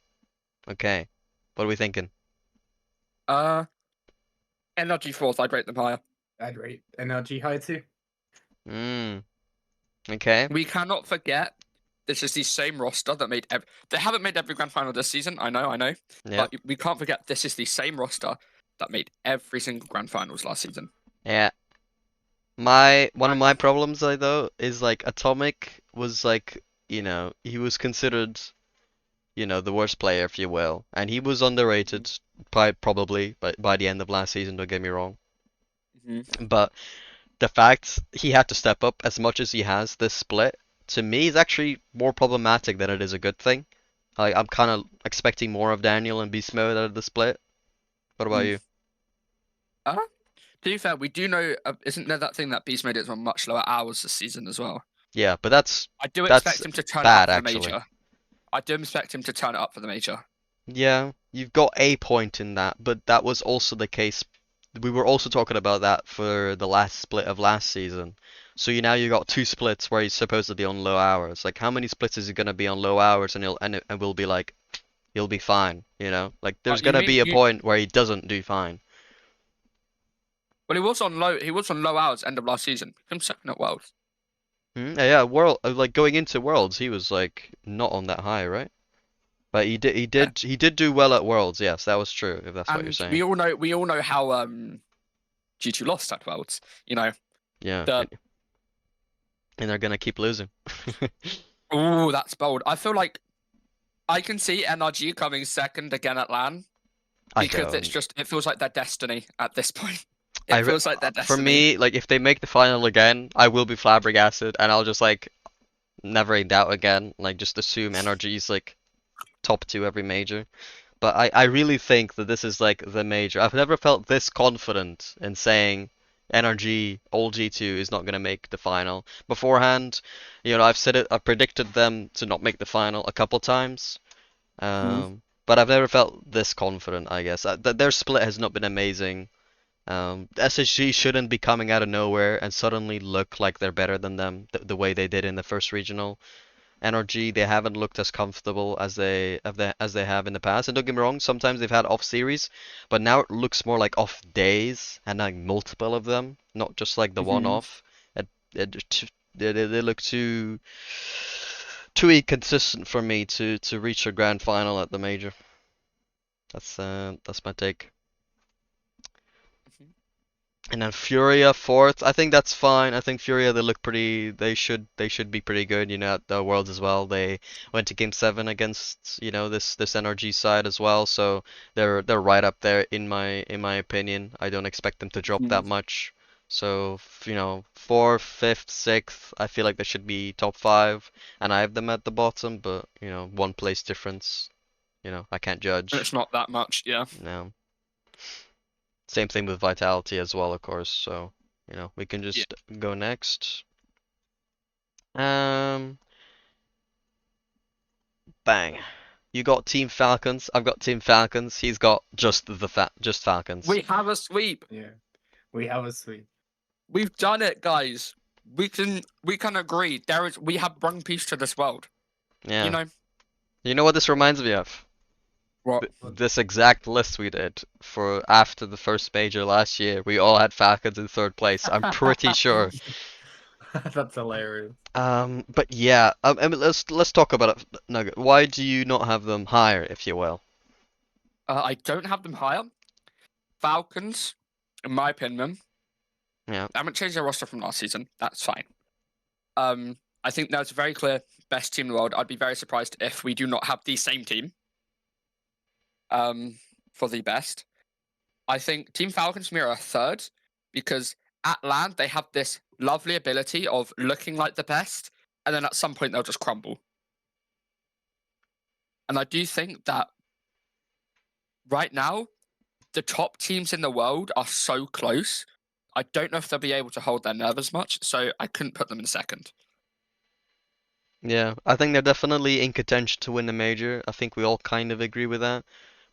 Okay, what are we thinking? Energy fourth. I'd rate them higher. I'd rate NRG high too. Okay. We cannot forget this is the same roster that made they haven't made every grand final this season. I know. Yeah. But we can't forget this is the same roster that made every single grand finals last season. Yeah. One of my problems though is like Atomic was like, he was considered, the worst player, if you will, and he was underrated probably by the end of last season, don't get me wrong. But the fact he had to step up as much as he has this split, to me, is actually more problematic than it is a good thing. I'm kind of expecting more of Daniel and Beast Mode out of the split. What about you? To be fair, we do know, isn't there that thing that Beast made it on much lower hours this season as well? Yeah, but I do expect him to turn bad, it up for the actually. major. I do expect him to turn it up for the major. Yeah, you've got a point in that, but that was also the case. We were also talking about that for the last split of last season. So you got 2 splits where he's supposedly on low hours. Like, how many splits is he gonna be on low hours, and we'll be like, he'll be fine, Like, there's gonna be a point where he doesn't do fine. Well, he was on low hours end of last season. He came second at Worlds. Yeah, like going into Worlds, he was like not on that high, right? But he did do well at Worlds. Yes, that was true. If that's what you're saying. We all know how G2 lost at Worlds. Yeah. and they're gonna keep losing. Oh, that's bold. I feel like I can see NRG coming second again at LAN I because don't. it feels like their destiny at this point. I It feels like their for destiny. me, like if they make the final again, I will be flabbergasted, and I'll just like never in doubt again. Like just assume NRG is like top two every major. But I really think that this is like the major. I've never felt this confident in saying NRG all G2 is not going to make the final. Beforehand, I've said it, I've predicted them to not make the final a couple times. But I've never felt this confident, I guess. Their split has not been amazing. SSG shouldn't be coming out of nowhere and suddenly look like they're better than them the way they did in the first regional. NRG, they haven't looked as comfortable as they have in the past. And don't get me wrong, sometimes they've had off series, but now it looks more like off days and like multiple of them, not just like the one off. They look too inconsistent for me to reach a grand final at the major. That's my take. And then Furia fourth. I think that's fine. I think Furia they look pretty. They should be pretty good. At the Worlds as well. They went to Game 7 against this NRG side as well. So they're right up there in my opinion. I don't expect them to drop that much. So fourth, fifth, sixth. I feel like they should be top five, and I have them at the bottom. But one place difference. I can't judge. It's not that much, yeah. No. Same thing with Vitality as well, of course. So, we can just go next. Bang. You got Team Falcons. I've got Team Falcons. He's got just Falcons. We have a sweep. Yeah, we have a sweep. We've done it, guys. We can agree. We have brought peace to this world. Yeah. You know what this reminds me of? What? This exact list we did for after the first major last year. We all had Falcons in third place. I'm pretty sure. That's hilarious. But yeah, I mean, let's talk about it, Nugget. Why do you not have them higher, if you will? I don't have them higher. Falcons, in my opinion. Yeah. I haven't changed their roster from last season. That's fine. I think that's a very clear best team in the world. I'd be very surprised if we do not have the same team. For the best. I think Team Falcons for me are a third because at LAN they have this lovely ability of looking like the best, and then at some point they'll just crumble. And I do think that right now, the top teams in the world are so close. I don't know if they'll be able to hold their nerve as much, so I couldn't put them in second. Yeah, I think they're definitely in contention to win the major. I think we all kind of agree with that.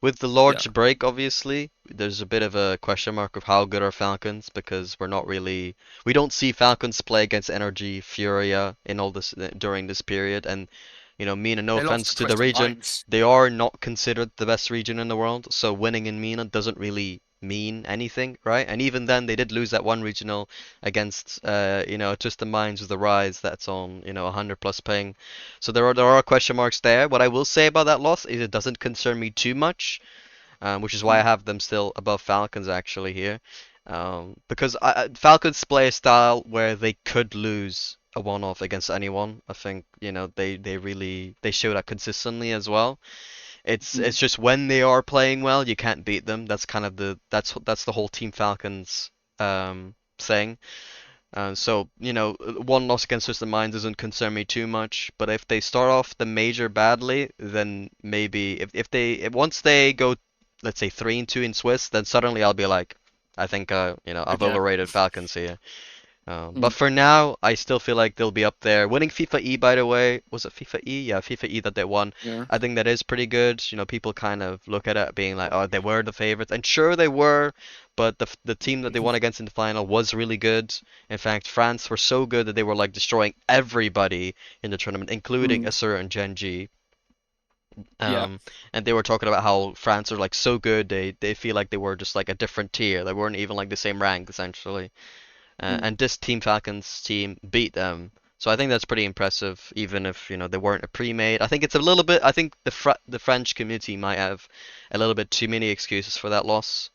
With the large break, obviously, there's a bit of a question mark of how good are Falcons because we don't see Falcons play against NRG, Furia in all this during this period, and MENA, no offense to the region, they are not considered the best region in the world, so winning in MENA doesn't really mean anything, right? And even then, they did lose that one regional against, Twisted Minds with the Rise that's on, 100 plus ping. So there are question marks there. What I will say about that loss is it doesn't concern me too much, which is why I have them still above Falcons actually here. Because Falcons play a style where they could lose a one-off against anyone. I think they show that consistently as well. It's just when they are playing well, you can't beat them. That's kind of that's the whole Team Falcons thing. So one loss against Twisted Minds doesn't concern me too much. But if they start off the major badly, then maybe if once they go, let's say 3-2 in Swiss, then suddenly I'll be like, I think I've overrated Falcons here. But for now, I still feel like they'll be up there. Winning FIFA E, by the way, was it FIFA E? Yeah, FIFA E that they won. Yeah. I think that is pretty good. People kind of look at it being like, oh, they were the favorites, and sure they were, but the team that they won against in the final was really good. In fact, France were so good that they were like destroying everybody in the tournament, including a certain Gen G. And they were talking about how France are like so good, they feel like they were just like a different tier. They weren't even like the same rank essentially. And this Team Falcons team beat them. So I think that's pretty impressive, even if they weren't a pre-made. I think it's a little bit. I think the French community might have a little bit too many excuses for that loss.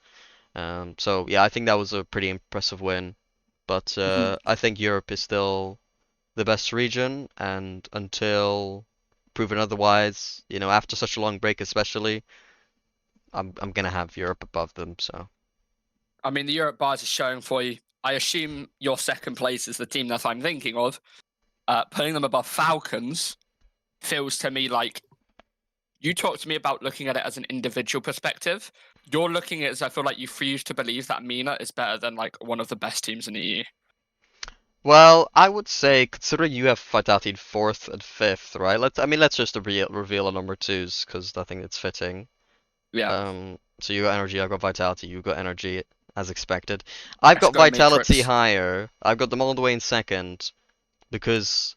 So yeah, I think that was a pretty impressive win. But I think Europe is still the best region, and until proven otherwise, after such a long break especially, I'm gonna have Europe above them. So I mean, the Europe bars are showing for you. I assume your second place is the team that I'm thinking of. Putting them above Falcons feels to me like you talked to me about looking at it as an individual perspective. You're looking at it as I feel like you refuse to believe that Mina is better than like one of the best teams in the EU. well, I would say considering you have Vitality in fourth and fifth, right? Let's just reveal a number twos because I think it's fitting. Yeah, So you got energy, I've got vitality, you got energy, as expected. I've let's got go vitality Matrix. higher. I've got them all the way in second because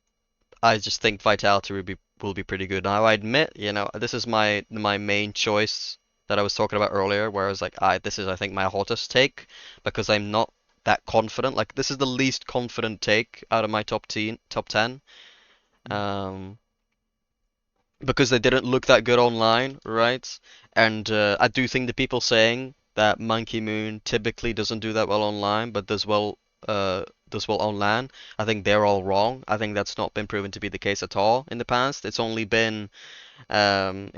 I just think vitality will be pretty good. Now I admit, this is my main choice that I was talking about earlier, where I was like, this is I think my hottest take because I'm not that confident. Like this is the least confident take out of my top 10. Um, because they didn't look that good online, right? And I do think the people saying that Monkey Moon typically doesn't do that well online, but does well on LAN, I think they're all wrong. I think that's not been proven to be the case at all in the past. It's only been when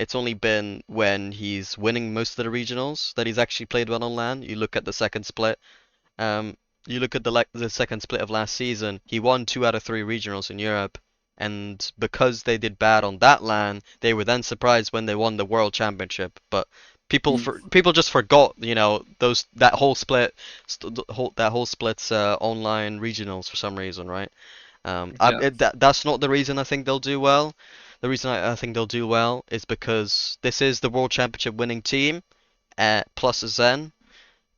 he's winning most of the regionals that he's actually played well on LAN. You look at the second split. Um, you look at the second split of last season. He won 2 out of 3 regionals in Europe, and because they did bad on that LAN, they were then surprised when they won the World Championship. But people just forgot, that whole split's online regionals for some reason, right? Yeah. That's not the reason I think they'll do well. The reason I think they'll do well is because this is the World Championship winning team, plus Zen,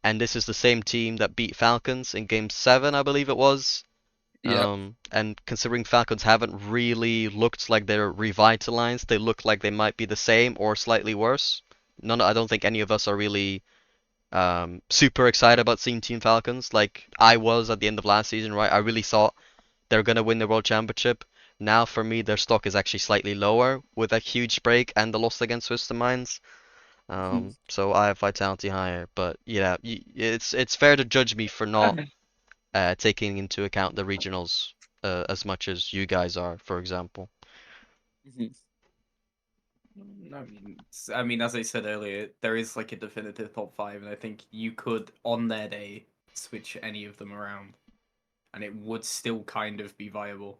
and this is the same team that beat Falcons in Game 7, I believe it was. Yeah, And considering Falcons haven't really looked like they're revitalized, they look like they might be the same or slightly worse. I don't think any of us are really super excited about seeing Team Falcons like I was at the end of last season, right? I really thought they're gonna win the World Championship. Now, for me, their stock is actually slightly lower with that huge break and the loss against Swiss Mines. So I have vitality higher, but yeah, it's fair to judge me for not taking into account the regionals as much as you guys are, for example. I mean, as I said earlier, there is like a definitive top 5, and I think you could, on their day, switch any of them around, and it would still kind of be viable.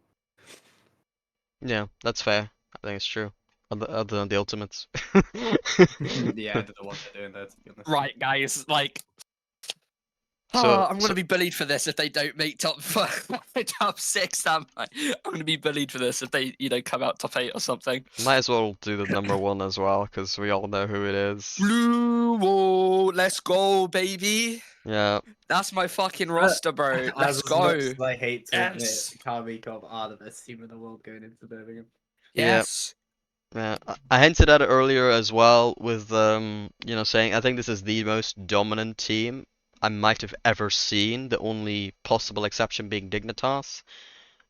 Yeah, that's fair. I think it's true. Other than the ultimates. Yeah, I don't know what they're doing there, to be honest. right, guys. Like, So, I'm gonna be bullied for this if they don't make top 6. I'm gonna be bullied for this if they, come out top 8 or something. might as well do the number 1 as well, because we all know who it is. Blue wall, let's go, baby. Yeah. That's my fucking roster, bro. Let's go. Much as I hate to Yes. admit, Karmine Corp are the best team in the world going into Birmingham. Yes. Yeah, I hinted at it earlier as well with saying I think this is the most dominant team I might have ever seen, the only possible exception being Dignitas.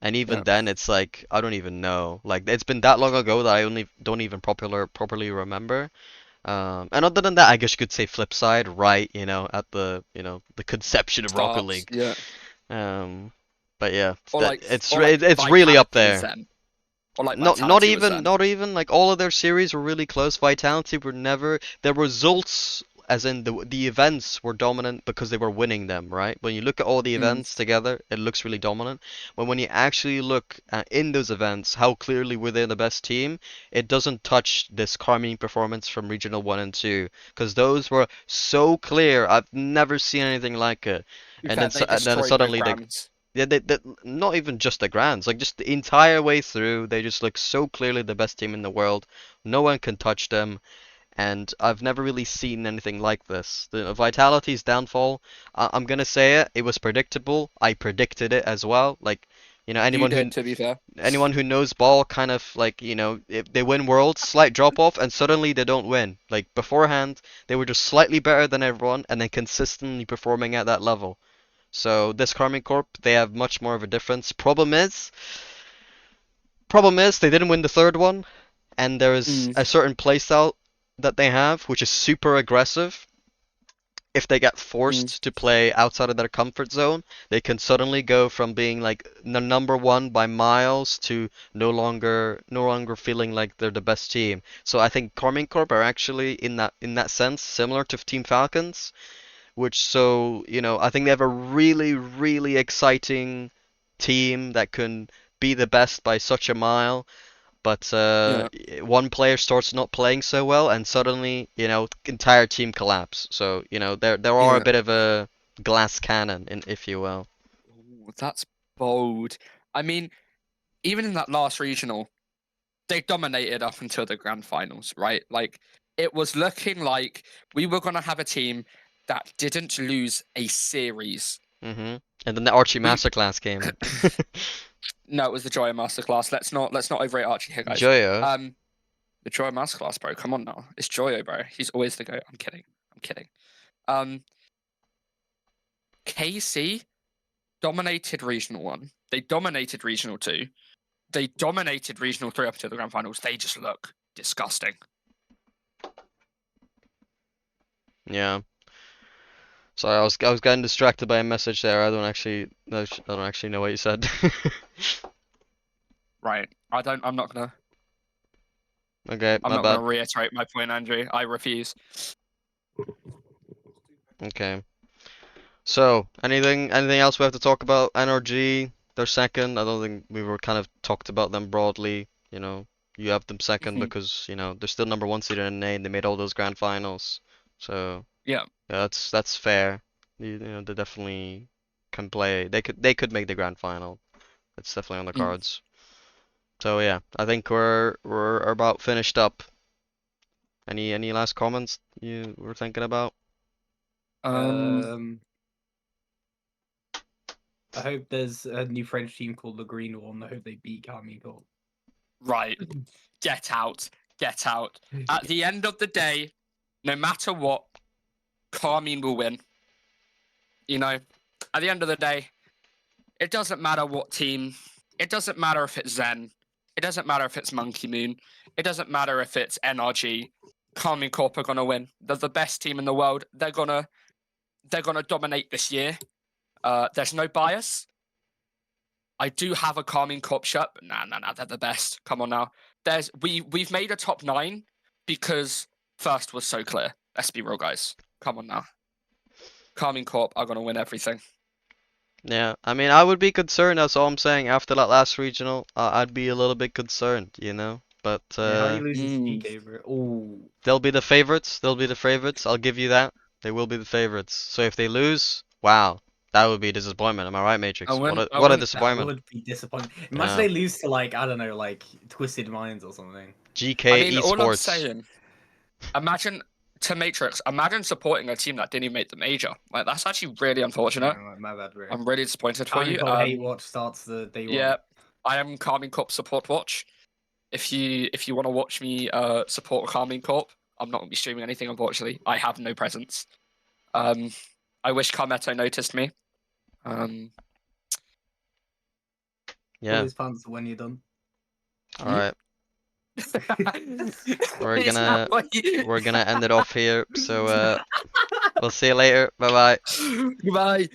And even Yeah. then it's like I don't even know. Like it's been that long ago that I only don't even properly remember. And other than that, I guess you could say flip side, right, at the conception of Rocket Starts. League. Yeah. But yeah, Or like, it's or like it's really up Vitality was there. them. Or like Not Vitality was them. not even like all of their series were really close. Vitality were never their results, as in the events, were dominant because they were winning them, right? When you look at all the events together, it looks really dominant. When you actually look in those events, how clearly were they the best team? It doesn't touch this Karmine performance from Regional 1 and 2, because those were so clear. I've never seen anything like it. And then They and then destroyed suddenly both they brands. yeah, they not even just the grands, like just the entire way through, they just look so clearly the best team in the world. No one can touch them, and I've never really seen anything like this. The Vitality's downfall, I'm gonna say it was predictable. I predicted it as well. Like, You did, to be fair. anyone who knows ball kind of like, if they win worlds, slight drop off, and suddenly they don't win. Like beforehand, they were just slightly better than everyone, and then consistently performing at that level. So this Karmine Corp, they have much more of a difference. Problem is they didn't win the third one, and there is a certain playstyle that they have which is super aggressive. if they get Mm. forced to play outside of their comfort zone, they can suddenly go from being like the number one by miles to no longer feeling like they're the best team. So I think Karmine Corp are actually in that sense similar to Team Falcons, which I think they have a really really exciting team that can be the best by such a mile. But Yeah. one player starts not playing so well, and suddenly, entire team collapse. So, there are a Yeah. bit of a glass cannon, if you will. Ooh, that's bold. I mean, even in that last regional, they dominated up until the grand finals, right? Like, it was looking like we were going to have a team that didn't lose a series. And then the Archie We Masterclass came. No, it was the Joya Masterclass. Let's not overrate Archie here, guys. Joyo. The Joya Masterclass, bro. Come on now. It's Joyo, bro. He's always the GOAT. I'm kidding. KC dominated Regional 1. They dominated Regional 2. They dominated Regional 3 up to the grand finals. They just look disgusting. Yeah. Sorry, I was getting distracted by a message there. I don't actually know what you said. Right. I'm not gonna Okay, my bad. reiterate my point, Andrew. I refuse. Okay. So, anything else we have to talk about? NRG, they're second. I don't think we were kind of talked about them broadly. You have them second Mhm. because, they're still number one seeded in NA and they made all those grand finals. So, Yeah. that's fair. They definitely can play. They could make the grand final. It's definitely on the Mm. cards. So yeah, I think we're about finished up. Any last comments you were thinking about? I hope there's a new French team called the Green One. I hope they beat Karmine Corp. Right. Get out. At the end of the day, no matter what, Karmine will win. At the end of the day, it doesn't matter what team. It doesn't matter if it's Zen. It doesn't matter if it's Monkey Moon. It doesn't matter if it's NRG. Karmine Corp are gonna win. They're the best team in the world. They're gonna dominate this year. There's no bias. I do have a Karmine Corp shirt, but nah, they're the best. Come on now. We've made a top 9 because first was so clear. Let's be real, guys. Come on now. Karmine Corp are gonna win everything. Yeah, I mean, I would be concerned. That's all I'm saying. After that last regional, I'd be a little bit concerned, But Yeah, how are you losing to PK, bro? Oh, they'll be the favorites. They'll be the favorites. I'll give you that. They will be the favorites. So if they lose, wow, that would be a disappointment. Am I right, Matrix? What a that disappointment. would be disappointing. Imagine Yeah. they lose to I don't know, Twisted Minds or something. GK I mean, all I'm Esports. saying, imagine supporting a team that didn't even make the major. Like, that's actually really unfortunate. Yeah, my bad, bro. I'm really disappointed for you. Hate Watch starts the day one. Yeah, I am Karmine Corp support watch. If you want to watch me support Karmine Corp, I'm not going to be streaming anything, unfortunately. I have no presence. I wish Carmetto noticed me. Yeah. All his fans when you're done. All right. We're gonna end it off here. So we'll see you later. Bye bye. Goodbye.